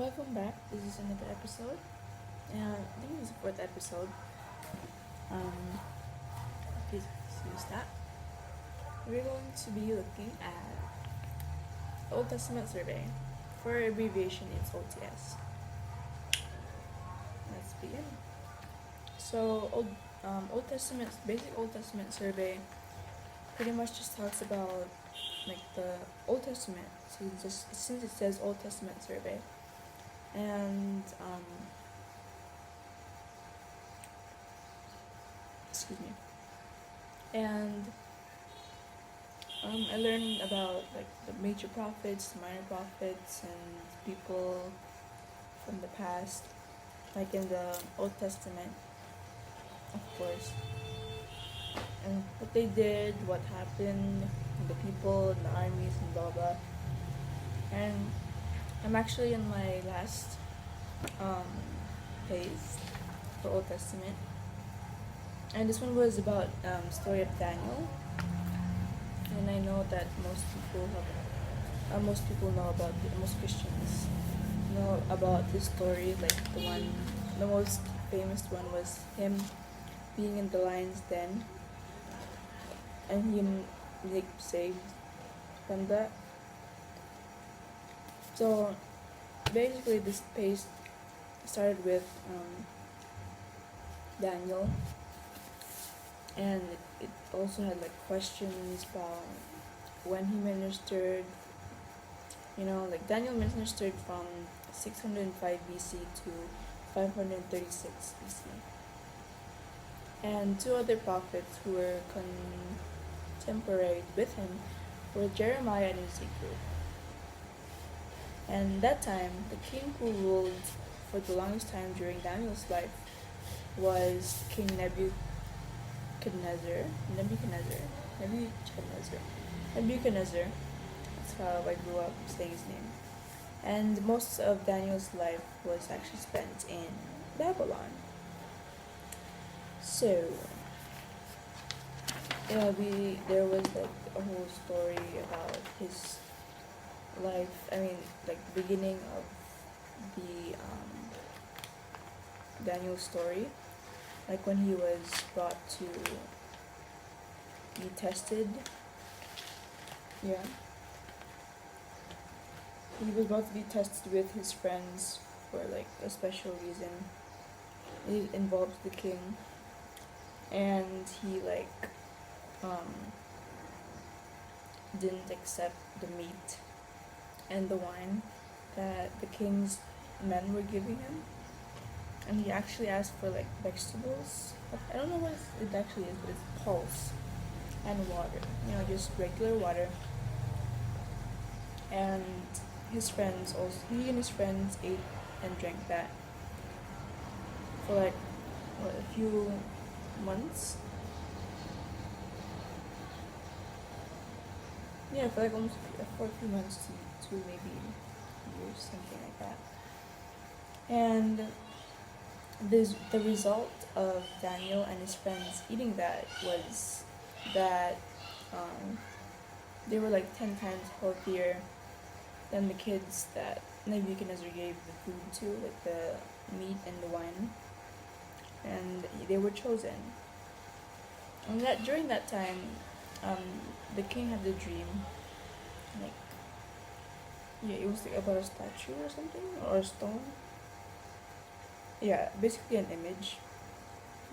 Welcome back. This is another episode. I think it's the fourth episode. Um, please excuse that. We're going to be looking at Old Testament survey. For abbreviation, it's OTS. Let's begin. So, Old Testament, basic Old Testament survey, pretty much just talks about like the Old Testament. Since it says Old Testament survey, and excuse me, and I learned about like the major prophets, the minor prophets, and people from the past, like in the Old Testament, of course, and what they did, what happened, and the people, and the armies, and blah blah. And I'm actually in my last um, phase for Old Testament, and this one was about story of Daniel. And I know that most people know about most Christians know about this story. Like the most famous one was him being in the lion's den, and him like saved from that. So basically, this page started with Daniel, and it also had like questions about when he ministered. Like Daniel ministered from 605 BC to 536 BC. And two other prophets who were contemporary with him were Jeremiah and Ezekiel. And that time, the king who ruled for the longest time during Daniel's life was King Nebuchadnezzar. Nebuchadnezzar. That's how I grew up saying his name. And most of Daniel's life was actually spent in Babylon. So, there was like a whole story about his life. I mean, like the beginning of the Daniel story, like when he was brought to be tested. Yeah. He was about to be tested with his friends for like a special reason. It involves the king, and he didn't accept the meat and the wine that the king's men were giving him, and he actually asked for like vegetables. I don't know what it actually is, but it's pulse and water. Just regular water. And he and his friends ate and drank that for like a few months. Yeah, for like almost for a few months to maybe years, something like that. And the result of Daniel and his friends eating that was that they were like 10 times healthier than the kids that Nebuchadnezzar gave the food to, like the meat and the wine. And they were chosen. And that during that time, the king had a dream, like it was like about a statue or something, or a stone. Yeah, basically an image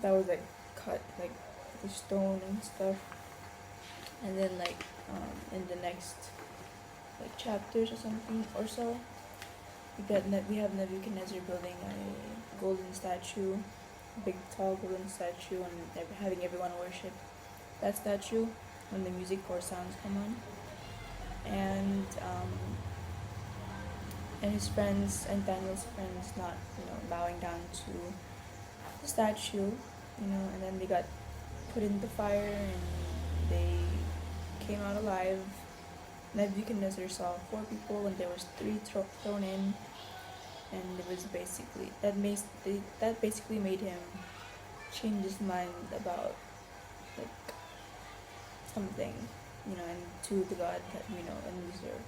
that was like cut like the stone and stuff. And then in the next like chapters or something or so, we have Nebuchadnezzar building a golden statue, big tall golden statue, and having everyone worship that statue when the music or sounds come on. And his friends and Daniel's friends not bowing down to the statue, and then they got put in the fire and they came out alive. Nebuchadnezzar saw 4 people and there was 3 thrown in, and it was basically that basically made him change his mind about like something, and to the God that we know and we serve.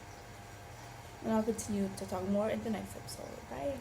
And I'll continue to talk more in the next episode. Bye.